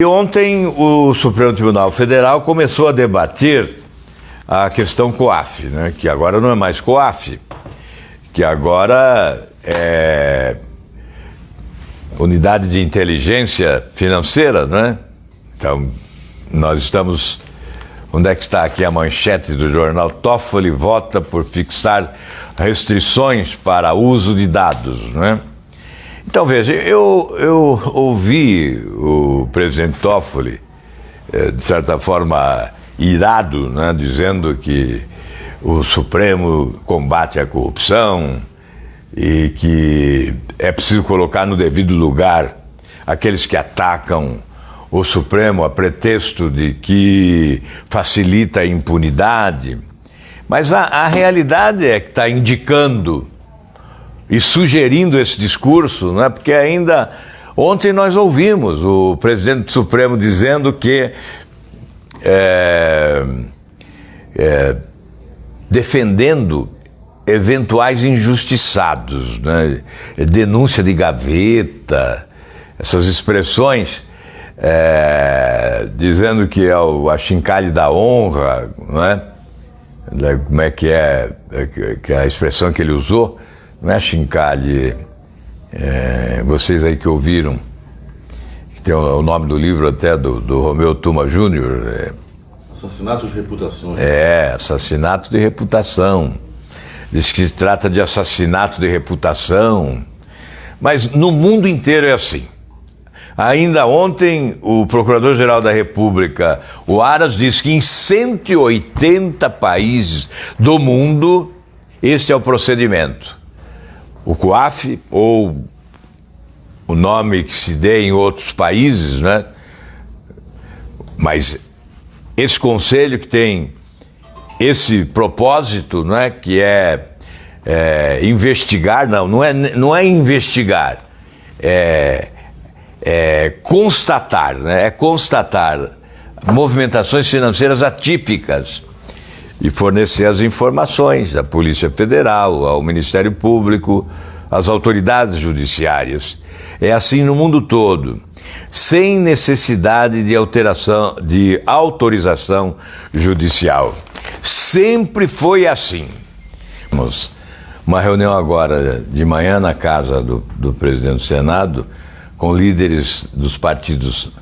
E ontem o Supremo Tribunal Federal começou a debater a questão COAF, né? Que agora não é mais COAF, que agora é Unidade de Inteligência Financeira, né? Então, nós estamos... Onde é que está aqui a manchete do jornal? Toffoli vota por fixar restrições para uso de dados, né? Então, veja, eu ouvi o presidente Toffoli, de certa forma, irado, né, dizendo que o Supremo combate a corrupção e que é preciso colocar no devido lugar aqueles que atacam o Supremo a pretexto de que facilita a impunidade. Mas a realidade é que está indicando e sugerindo esse discurso, né? Porque ainda ontem nós ouvimos o presidente do Supremo dizendo que defendendo eventuais injustiçados, né? Denúncia de gaveta, essas expressões, dizendo que é o achincalhe da honra, né? Como é que é a expressão que ele usou? Não é achincalhe, vocês aí que ouviram, que tem o nome do livro até do Romeu Tuma Júnior. Assassinato de reputação. Assassinato de reputação. Diz que se trata de assassinato de reputação. Mas no mundo inteiro é assim. Ainda ontem, o Procurador-Geral da República, o Aras, disse que em 180 países do mundo, este é o procedimento. O COAF, ou o nome que se dê em outros países, né? Mas esse conselho que tem esse propósito, né? Que é investigar, não é investigar, é constatar, né? É constatar movimentações financeiras atípicas e fornecer as informações à Polícia Federal, ao Ministério Público, às autoridades judiciárias. É assim no mundo todo, sem necessidade de autorização judicial. Sempre foi assim. Temos uma reunião agora de manhã na casa do presidente do Senado, com líderes dos partidos,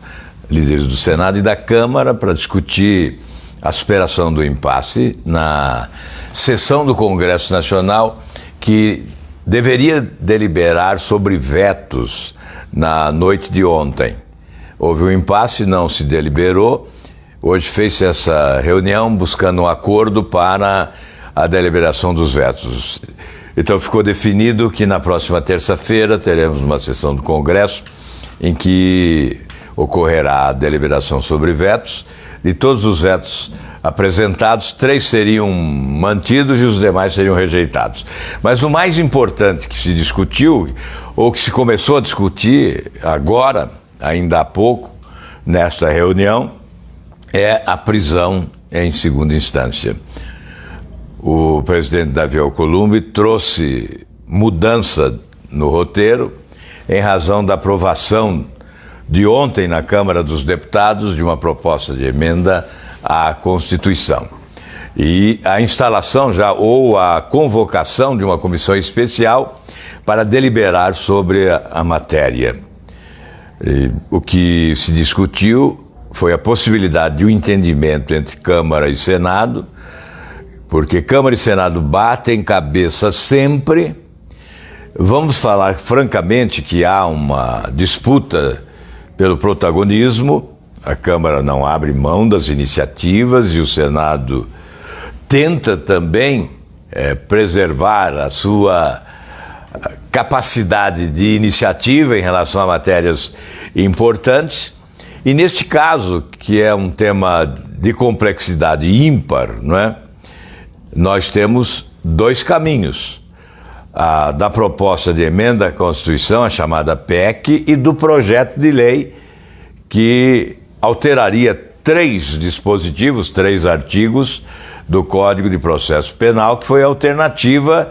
líderes do Senado e da Câmara, para discutir a superação do impasse na sessão do Congresso Nacional, que deveria deliberar sobre vetos na noite de ontem. Houve um impasse, não se deliberou. Hoje fez-se essa reunião buscando um acordo para a deliberação dos vetos. Então ficou definido que na próxima terça-feira teremos uma sessão do Congresso em que ocorrerá a deliberação sobre vetos. De todos os vetos apresentados, 3 seriam mantidos e os demais seriam rejeitados. Mas o mais importante que se discutiu, ou que se começou a discutir agora, ainda há pouco, nesta reunião, é a prisão em segunda instância. O presidente Davi Alcolumbre trouxe mudança no roteiro em razão da aprovação de ontem na Câmara dos Deputados de uma proposta de emenda à Constituição. E a instalação já, ou a convocação de uma comissão especial para deliberar sobre a matéria. E o que se discutiu foi a possibilidade de um entendimento entre Câmara e Senado, porque Câmara e Senado batem cabeça sempre. Vamos falar francamente que há uma disputa pelo protagonismo. A Câmara não abre mão das iniciativas e o Senado tenta também preservar a sua capacidade de iniciativa em relação a matérias importantes. E neste caso, que é um tema de complexidade ímpar, não é? Nós temos 2 caminhos. A da proposta de emenda à Constituição, a chamada PEC, e do projeto de lei que alteraria 3 dispositivos, 3 artigos do Código de Processo Penal, que foi a alternativa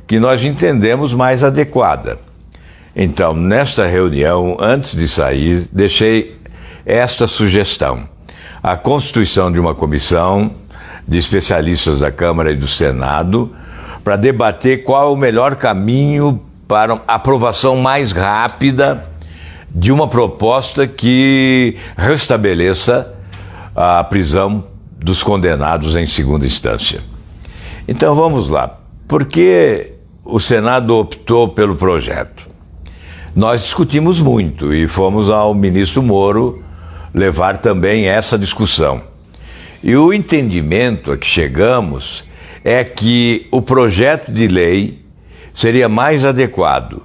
que nós entendemos mais adequada. Então, nesta reunião, antes de sair, deixei esta sugestão: a constituição de uma comissão de especialistas da Câmara e do Senado para debater qual é o melhor caminho para a aprovação mais rápida de uma proposta que restabeleça a prisão dos condenados em segunda instância. Então vamos lá. Por que o Senado optou pelo projeto? Nós discutimos muito e fomos ao ministro Moro levar também essa discussão. E o entendimento a que chegamos é que o projeto de lei seria mais adequado,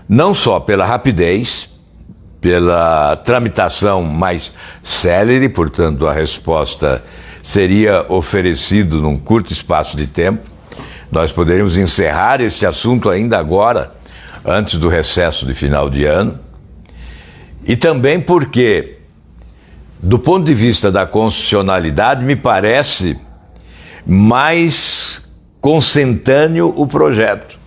não só pela rapidez, pela tramitação mais célere, portanto a resposta seria oferecida num curto espaço de tempo. Nós poderíamos encerrar este assunto ainda agora, antes do recesso de final de ano. E também porque, do ponto de vista da constitucionalidade, me parece mais consentâneo o projeto.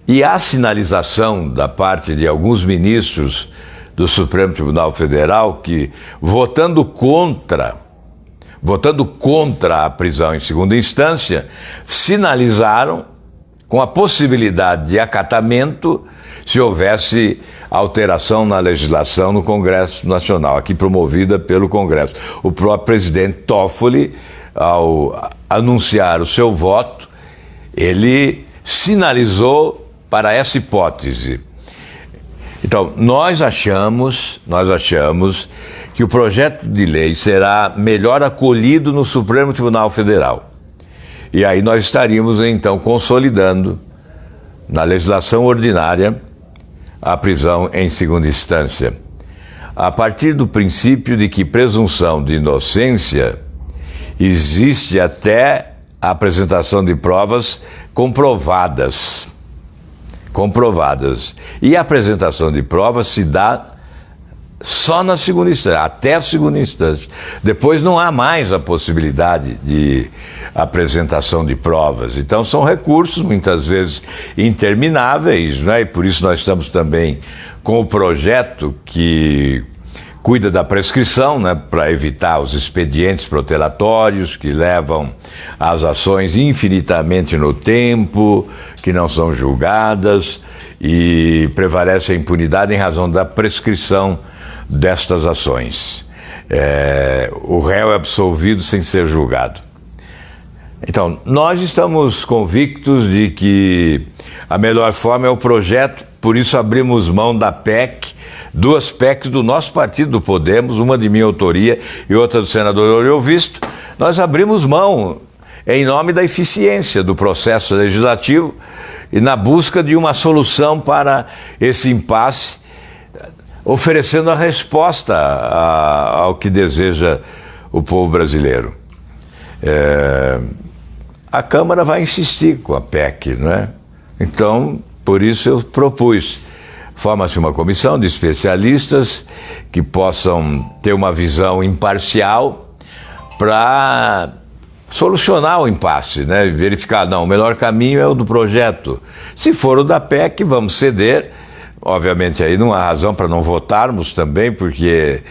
E a sinalização da parte de alguns ministros do Supremo Tribunal Federal que, votando contra a prisão em segunda instância, sinalizaram com a possibilidade de acatamento se houvesse alteração na legislação no Congresso Nacional, aqui promovida pelo Congresso. O próprio presidente Toffoli, ao anunciar o seu voto, ele sinalizou para essa hipótese. Então, nós achamos que o projeto de lei será melhor acolhido no Supremo Tribunal Federal. E aí nós estaríamos, então, consolidando na legislação ordinária a prisão em segunda instância, a partir do princípio de que presunção de inocência existe até a apresentação de provas comprovadas. E a apresentação de provas se dá só na segunda instância, até a segunda instância. Depois não há mais a possibilidade de apresentação de provas. Então são recursos muitas vezes intermináveis, né? E por isso nós estamos também com o projeto que cuida da prescrição, né, para evitar os expedientes protelatórios que levam às ações infinitamente no tempo, que não são julgadas, e prevalece a impunidade em razão da prescrição destas ações. O réu é absolvido sem ser julgado. Então, nós estamos convictos de que a melhor forma é o projeto, por isso abrimos mão da PEC, duas PECs do nosso partido, do Podemos, uma de minha autoria e outra do senador Eurivisto. Nós abrimos mão em nome da eficiência do processo legislativo e na busca de uma solução para esse impasse, oferecendo a resposta ao que deseja o povo brasileiro. A Câmara vai insistir com a PEC, não é? Então, por isso eu propus. Forma-se uma comissão de especialistas que possam ter uma visão imparcial para solucionar o impasse, né? Verificar, não, o melhor caminho é o do projeto. Se for o da PEC, vamos ceder. Obviamente aí não há razão para não votarmos também, porque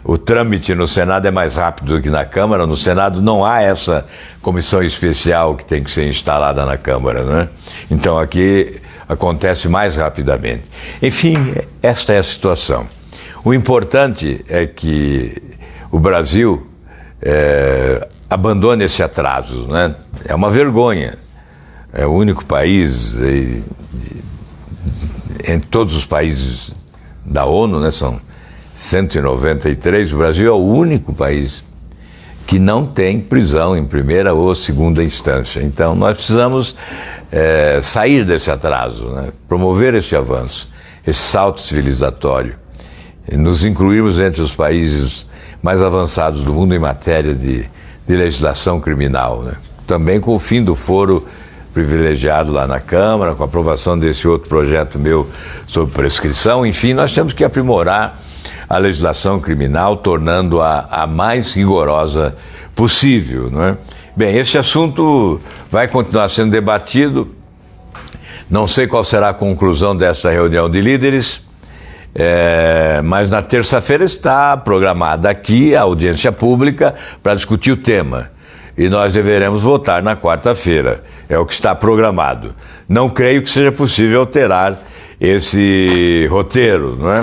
o trâmite no Senado é mais rápido do que na Câmara. No Senado não há essa comissão especial que tem que ser instalada na Câmara, né? Então aqui acontece mais rapidamente. Enfim, esta é a situação. O importante é que o Brasil abandone esse atraso, né? É uma vergonha. É o único país, em todos os países da ONU, né, são 193, o Brasil é o único país que não tem prisão em primeira ou segunda instância. Então, nós precisamos sair desse atraso, né? Promover esse avanço, esse salto civilizatório, e nos incluirmos entre os países mais avançados do mundo em matéria de legislação criminal, né? Também com o fim do foro privilegiado lá na Câmara, com a aprovação desse outro projeto meu sobre prescrição. Enfim, nós temos que aprimorar a legislação criminal, tornando-a a mais rigorosa possível, não é? Bem, esse assunto vai continuar sendo debatido. Não sei qual será a conclusão desta reunião de líderes. Mas na terça-feira está programada aqui a audiência pública para discutir o tema. E nós deveremos votar na quarta-feira. É o que está programado. Não creio que seja possível alterar esse roteiro, não é?